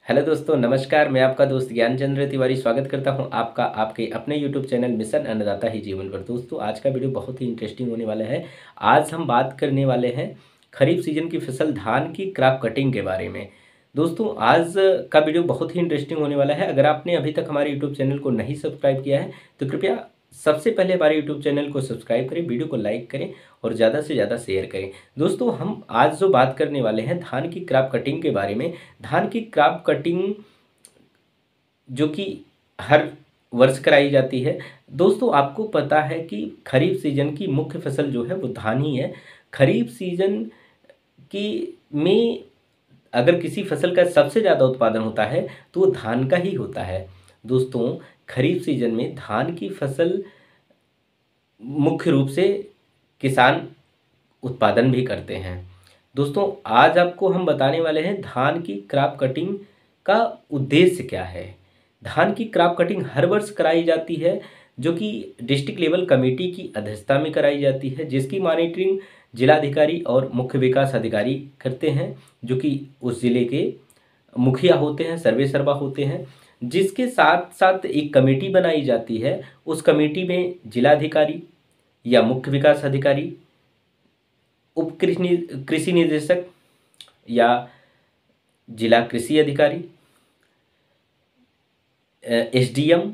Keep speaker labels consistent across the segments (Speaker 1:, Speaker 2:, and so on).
Speaker 1: Hello दोस्तों, नमस्कार। मैं आपका दोस्त ज्ञानचंद्र तिवारी स्वागत करता हूं आपका आपके अपने यूट्यूब चैनल मिशन अन्नदाता ही जीवन पर। दोस्तों, आज का वीडियो बहुत ही इंटरेस्टिंग होने वाला है। आज हम बात करने वाले हैं खरीफ सीजन की फसल धान की क्रॉप कटिंग के बारे में। दोस्तों, आज का वीडियो बहुत ही इंटरेस्टिंग होने वाला है। अगर आपने अभी तक हमारे यूट्यूब चैनल को नहीं सब्सक्राइब किया है तो कृपया सबसे पहले हमारे यूट्यूब चैनल को सब्सक्राइब करें, वीडियो को लाइक करें और ज़्यादा से ज़्यादा शेयर करें। दोस्तों, हम आज जो बात करने वाले हैं धान की क्रॉप कटिंग के बारे में। धान की क्रॉप कटिंग जो कि हर वर्ष कराई जाती है। दोस्तों, आपको पता है कि खरीफ सीजन की मुख्य फसल जो है वो धान ही है। खरीफ सीजन की में अगर किसी फसल का सबसे ज़्यादा उत्पादन होता है तो वो धान का ही होता है। दोस्तों, खरीफ सीजन में धान की फसल मुख्य रूप से किसान उत्पादन भी करते हैं। दोस्तों, आज आपको हम बताने वाले हैं धान की क्रॉप कटिंग का उद्देश्य क्या है। धान की क्रॉप कटिंग हर वर्ष कराई जाती है, जो कि डिस्ट्रिक्ट लेवल कमेटी की अध्यक्षता में कराई जाती है, जिसकी मॉनिटरिंग जिलाधिकारी और मुख्य विकास अधिकारी करते हैं, जो कि उस जिले के मुखिया होते हैं, सर्वे सर्वा होते हैं। जिसके साथ साथ एक कमेटी बनाई जाती है। उस कमेटी में जिलाधिकारी या मुख्य विकास अधिकारी, उप कृषि निदेशक या जिला कृषि अधिकारी, एसडीएम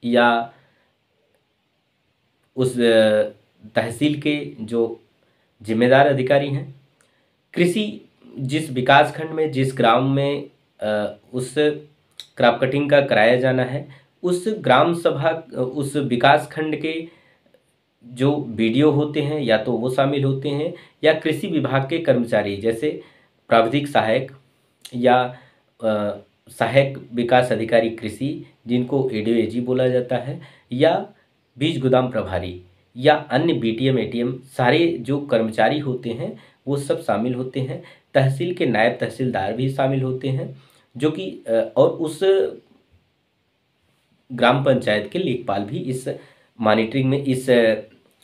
Speaker 1: या उस तहसील के जो जिम्मेदार अधिकारी हैं, कृषि जिस विकास खंड में जिस ग्राम में उस क्रॉप कटिंग का कराया जाना है, उस ग्राम सभा उस विकास खंड के जो बीडीओ होते हैं या तो वो शामिल होते हैं, या कृषि विभाग के कर्मचारी जैसे प्राविधिक सहायक या सहायक विकास अधिकारी कृषि, जिनको एडीओ बोला जाता है, या बीज गोदाम प्रभारी या अन्य बीटीएम एटीएम, सारे जो कर्मचारी होते हैं वो सब शामिल होते हैं। तहसील के नायब तहसीलदार भी शामिल होते हैं, जो कि और उस ग्राम पंचायत के लेखपाल भी इस मॉनिटरिंग में, इस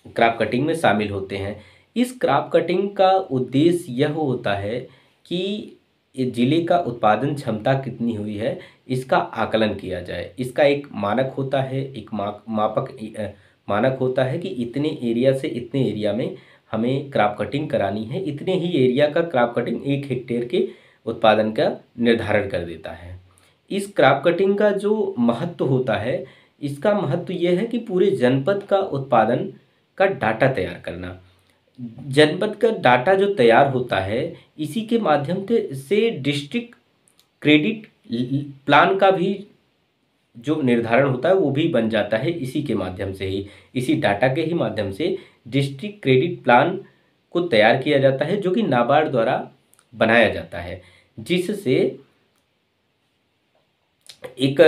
Speaker 1: क्रॉप कटिंग में शामिल होते हैं। इस क्रॉप कटिंग का उद्देश्य यह होता है कि जिले का उत्पादन क्षमता कितनी हुई है इसका आकलन किया जाए। इसका एक मानक होता है, एक मापक मानक होता है कि इतने एरिया से इतने एरिया में हमें क्रॉप कटिंग करानी है। इतने ही एरिया का क्रॉप कटिंग 1 हेक्टेयर के उत्पादन का निर्धारण कर देता है। इस क्रॉप कटिंग का जो महत्व होता है, इसका महत्व यह है कि पूरे जनपद का उत्पादन का डाटा तैयार करना। जनपद का डाटा जो तैयार होता है, इसी के माध्यम से डिस्ट्रिक्ट क्रेडिट प्लान का भी जो निर्धारण होता है वो भी बन जाता है। इसी के माध्यम से ही, इसी डाटा के ही माध्यम से डिस्ट्रिक्ट क्रेडिट प्लान को तैयार किया जाता है, जो कि नाबार्ड द्वारा बनाया जाता है, जिससे एक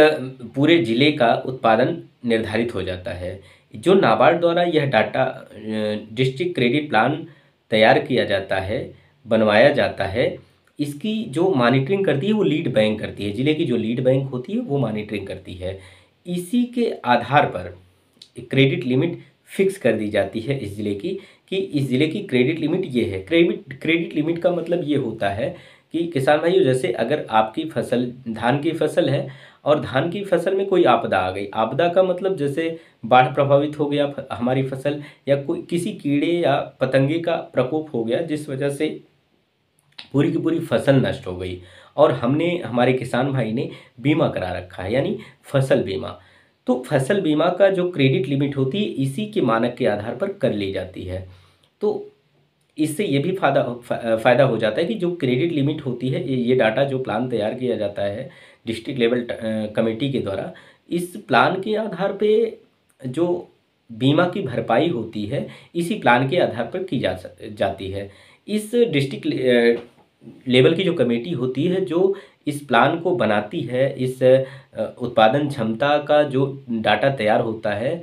Speaker 1: पूरे जिले का उत्पादन निर्धारित हो जाता है। जो नाबार्ड द्वारा यह डाटा डिस्ट्रिक्ट क्रेडिट प्लान तैयार किया जाता है, बनवाया जाता है, इसकी जो मॉनिटरिंग करती है वो लीड बैंक करती है। ज़िले की जो लीड बैंक होती है वो मॉनिटरिंग करती है। इसी के आधार पर क्रेडिट लिमिट फिक्स कर दी जाती है इस ज़िले की, कि इस ज़िले की क्रेडिट लिमिट ये है। क्रेडिट लिमिट का मतलब ये होता है कि किसान भाइयों, जैसे अगर आपकी फसल धान की फसल है और धान की फसल में कोई आपदा आ गई, आपदा का मतलब जैसे बाढ़ प्रभावित हो गया हमारी फसल, या कोई किसी कीड़े या पतंगे का प्रकोप हो गया जिस वजह से पूरी की पूरी फसल नष्ट हो गई, और हमारे किसान भाई ने बीमा करा रखा है, यानी फसल बीमा। तो फसल बीमा का जो क्रेडिट लिमिट होती है इसी के मानक के आधार पर कर ली जाती है। तो इससे ये भी फ़ायदा हो जाता है कि जो क्रेडिट लिमिट होती है, ये डाटा जो प्लान तैयार किया जाता है डिस्ट्रिक्ट लेवल कमेटी के द्वारा, इस प्लान के आधार पे जो बीमा की भरपाई होती है इसी प्लान के आधार पर की जाती है। इस डिस्ट्रिक्ट लेवल की जो कमेटी होती है जो इस प्लान को बनाती है, इस उत्पादन क्षमता का जो डाटा तैयार होता है,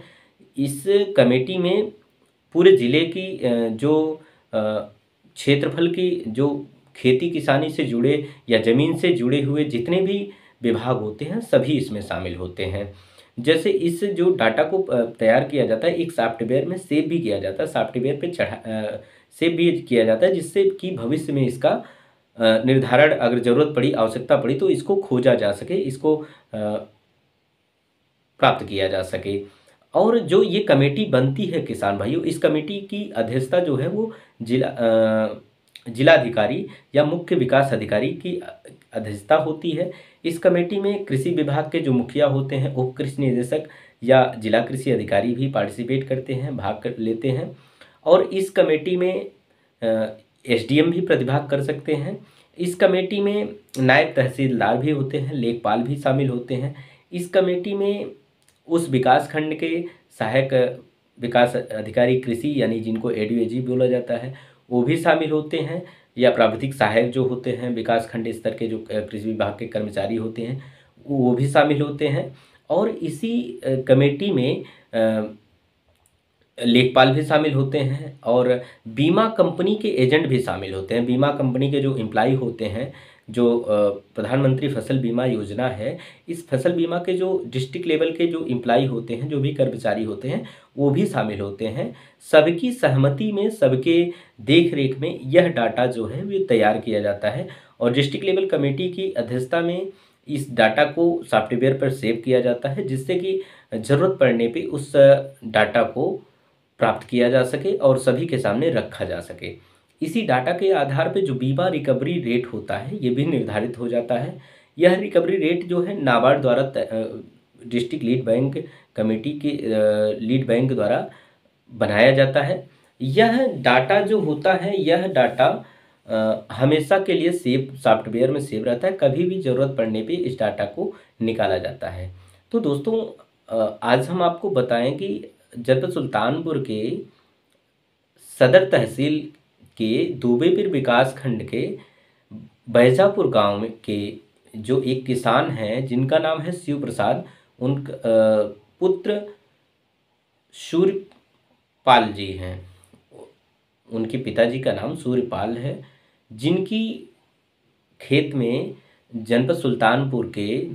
Speaker 1: इस कमेटी में पूरे ज़िले की जो क्षेत्रफल की, जो खेती किसानी से जुड़े या ज़मीन से जुड़े हुए जितने भी विभाग होते हैं सभी इसमें शामिल होते हैं। जैसे इस जो डाटा को तैयार किया जाता है, एक सॉफ्टवेयर में सेव भी किया जाता है, सॉफ्टवेयर पे सेव भी किया जाता है, जिससे कि भविष्य में इसका निर्धारण अगर ज़रूरत पड़ी, आवश्यकता पड़ी तो इसको खोजा जा सके, इसको प्राप्त किया जा सके। और जो ये कमेटी बनती है किसान भाइयों, इस कमेटी की अध्यक्षता जो है वो जिलाधिकारी या मुख्य विकास अधिकारी की अध्यक्षता होती है। इस कमेटी में कृषि विभाग के जो मुखिया होते हैं, उप कृषि निदेशक या जिला कृषि अधिकारी भी पार्टिसिपेट करते हैं, लेते हैं। और इस कमेटी में एसडीएम भी प्रतिभाग कर सकते हैं। इस कमेटी में नायब तहसीलदार भी होते हैं, लेखपाल भी शामिल होते हैं। इस कमेटी में उस विकास खंड के सहायक विकास अधिकारी कृषि यानी जिनको एडीओजी बोला जाता है, वो भी शामिल होते हैं, या प्राविधिक सहायक जो होते हैं विकास खंड स्तर के जो कृषि विभाग के कर्मचारी होते हैं, वो भी शामिल होते हैं। और इसी कमेटी में लेखपाल भी शामिल होते हैं और बीमा कंपनी के एजेंट भी शामिल होते हैं। बीमा कंपनी के जो एम्प्लॉय होते हैं, जो प्रधानमंत्री फसल बीमा योजना है, इस फसल बीमा के जो डिस्ट्रिक्ट लेवल के जो एम्प्लॉय होते हैं, जो भी कर्मचारी होते हैं, वो भी शामिल होते हैं। सबकी सहमति में, सबके देख रेख में यह डाटा जो है वो तैयार किया जाता है और डिस्ट्रिक्ट लेवल कमेटी की अध्यक्षता में इस डाटा को सॉफ्टवेयर पर सेव किया जाता है, जिससे कि ज़रूरत पड़ने पे उस डाटा को प्राप्त किया जा सके और सभी के सामने रखा जा सके। इसी डाटा के आधार पे जो बीमा रिकवरी रेट होता है, ये भी निर्धारित हो जाता है। यह रिकवरी रेट जो है नाबार्ड द्वारा डिस्ट्रिक्ट लीड बैंक कमेटी के लीड बैंक द्वारा बनाया जाता है। यह डाटा जो होता है, यह डाटा हमेशा के लिए सेव सॉफ्टवेयर में सेव रहता है, कभी भी ज़रूरत पड़ने पे इस डाटा को निकाला जाता है। तो दोस्तों, आज हम आपको बताएं कि जनपद सुल्तानपुर के सदर तहसील के दुबेपुर विकास खंड के बैजापुर गांव में के जो एक किसान हैं जिनका नाम है शिव प्रसाद, उन पुत्र सूर्यपाल जी हैं। उनके पिताजी का नाम सूर्यपाल है, जिनकी खेत में जनपद सुल्तानपुर के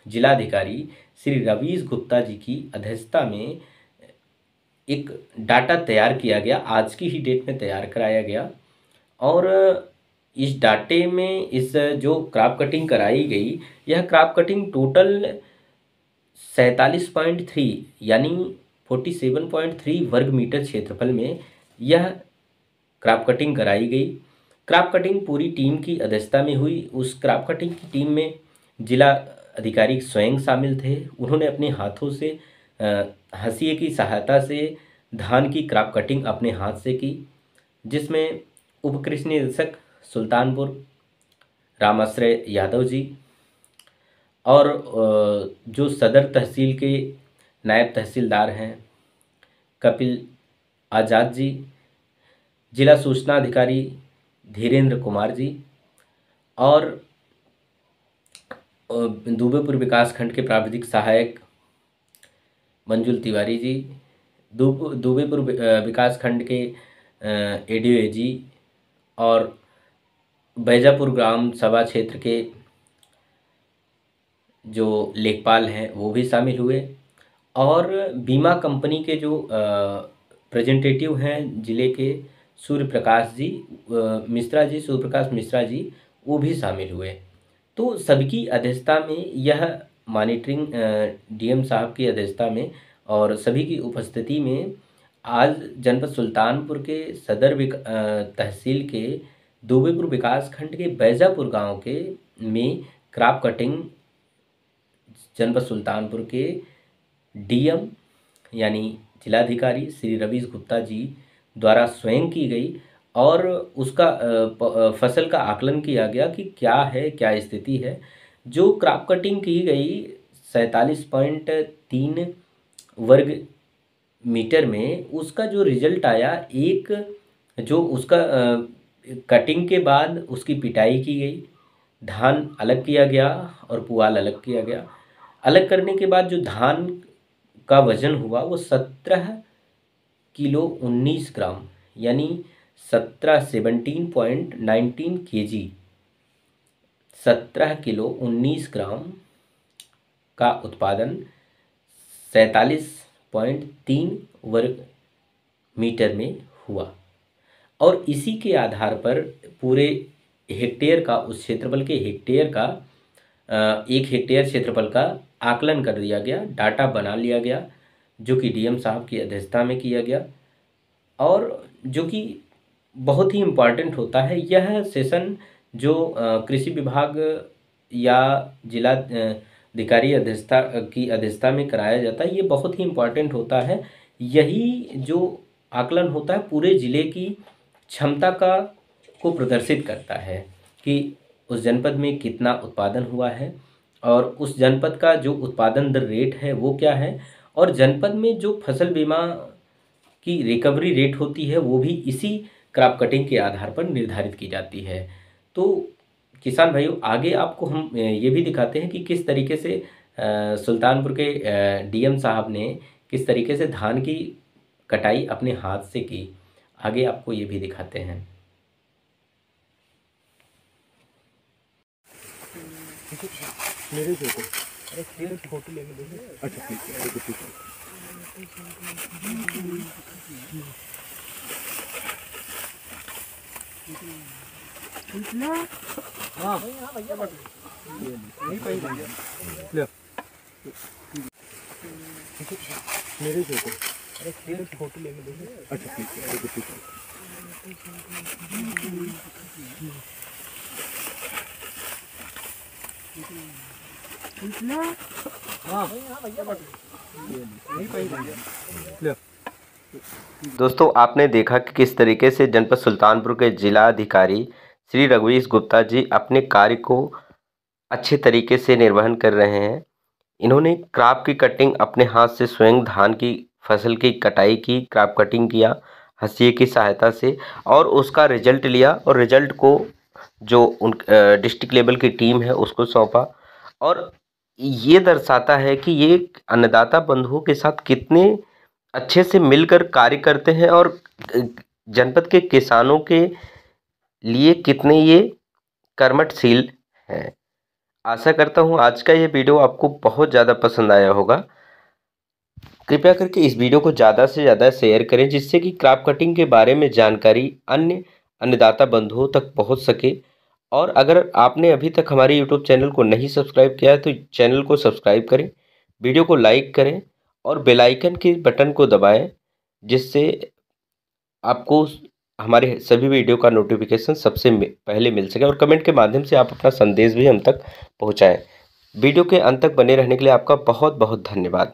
Speaker 1: जिलाधिकारी श्री रवीश गुप्ता जी की अध्यक्षता में एक डाटा तैयार किया गया, आज की ही डेट में तैयार कराया गया। और इस डाटे में इस जो क्रॉप कटिंग कराई गई, यह क्रॉप कटिंग टोटल 47.3 यानी 47.3 वर्ग मीटर क्षेत्रफल में यह क्रॉप कटिंग कराई गई। क्रॉप कटिंग पूरी टीम की अध्यक्षता में हुई। उस क्रॉप कटिंग की टीम में जिला अधिकारी स्वयं शामिल थे। उन्होंने अपने हाथों से हंसिए की सहायता से धान की क्रॉप कटिंग अपने हाथ से की, जिसमें उप कृषि निदेशक सुल्तानपुर रामाश्रय यादव जी और जो सदर तहसील के नायब तहसीलदार हैं कपिल आज़ाद जी, जिला सूचना अधिकारी धीरेन्द्र कुमार जी और दुबेपुर विकास खंड के प्राविधिक सहायक मंजुल तिवारी जी, दुबेपुर विकास खंड के एडीओजी और बैजापुर ग्राम सभा क्षेत्र के जो लेखपाल हैं वो भी शामिल हुए। और बीमा कंपनी के जो प्रेजेंटेटिव हैं जिले के सूर्यप्रकाश मिश्रा जी, वो भी शामिल हुए। तो सबकी अध्यक्षता में यह मॉनिटरिंग डीएम साहब की अध्यक्षता में और सभी की उपस्थिति में आज जनपद सुल्तानपुर के सदर तहसील के दुबेपुर विकास खंड के बैजापुर गांव के में क्रॉप कटिंग जनपद सुल्तानपुर के डीएम यानी जिलाधिकारी श्री रवीश गुप्ता जी द्वारा स्वयं की गई और उसका फसल का आकलन किया गया कि क्या है, क्या स्थिति है। जो क्रॉप कटिंग की गई 47.3 वर्ग मीटर में, उसका जो रिजल्ट आया, एक जो उसका कटिंग के बाद उसकी पिटाई की गई, धान अलग किया गया और पुआल अलग किया गया। अलग करने के बाद जो धान का वजन हुआ वो 17 किलो 19 ग्राम यानी 17.19 kg 17 किलो 19 ग्राम का उत्पादन 47.3 वर्ग मीटर में हुआ। और इसी के आधार पर पूरे हेक्टेयर का, उस क्षेत्रफल के हेक्टेयर का 1 हेक्टेयर क्षेत्रफल का आकलन कर दिया गया, डाटा बना लिया गया, जो कि डीएम साहब की अध्यक्षता में किया गया। और जो कि बहुत ही इम्पॉर्टेंट होता है यह सेशन, जो कृषि विभाग या जिला अधिकारी अध्यक्षता की अध्यक्षता में कराया जाता है, ये बहुत ही इम्पॉर्टेंट होता है। यही जो आकलन होता है पूरे ज़िले की क्षमता का को प्रदर्शित करता है कि उस जनपद में कितना उत्पादन हुआ है, और उस जनपद का जो उत्पादन दर रेट है वो क्या है, और जनपद में जो फसल बीमा की रिकवरी रेट होती है वो भी इसी क्रॉप कटिंग के आधार पर निर्धारित की जाती है। तो किसान भाइयों, आगे आपको हम ये भी दिखाते हैं कि किस तरीके से सुल्तानपुर के डीएम साहब ने किस तरीके से धान की कटाई अपने हाथ से की। आगे आपको ये भी दिखाते हैं।
Speaker 2: मेरे फोटो, अरे फोटो लेके देखो। अच्छा ठीक है, ठीक है। हाँ भैया, नहीं पाई भैया, ले मेरे फोटो, अरे फोटो लेके देखो। अच्छा ठीक है, ठीक है। हाँ भैया, नहीं पाई भैया, ले।
Speaker 1: दोस्तों, आपने देखा कि किस तरीके से जनपद सुल्तानपुर के जिला अधिकारी श्री रघुवीश गुप्ता जी अपने कार्य को अच्छे तरीके से निर्वहन कर रहे हैं। इन्होंने क्रॉप की कटिंग अपने हाथ से स्वयं धान की फसल की कटाई की, क्रॉप कटिंग किया हंसिए की सहायता से, और उसका रिजल्ट लिया, और रिजल्ट को जो उन डिस्ट्रिक्ट लेवल की टीम है उसको सौंपा। और ये दर्शाता है कि ये अन्नदाता बंधुओं के साथ कितने अच्छे से मिलकर कार्य करते हैं, और जनपद के किसानों के लिए कितने ये कर्मठशील हैं। आशा करता हूँ आज का ये वीडियो आपको बहुत ज़्यादा पसंद आया होगा। कृपया करके इस वीडियो को ज़्यादा से ज़्यादा शेयर करें, जिससे कि क्रॉप कटिंग के बारे में जानकारी अन्य अन्नदाता बंधुओं तक पहुंच सके। और अगर आपने अभी तक हमारे यूट्यूब चैनल को नहीं सब्सक्राइब किया है तो चैनल को सब्सक्राइब करें, वीडियो को लाइक करें और बेल आइकन के बटन को दबाएं, जिससे आपको हमारे सभी वीडियो का नोटिफिकेशन सबसे पहले मिल सके। और कमेंट के माध्यम से आप अपना संदेश भी हम तक पहुंचाएं। वीडियो के अंत तक बने रहने के लिए आपका बहुत बहुत धन्यवाद।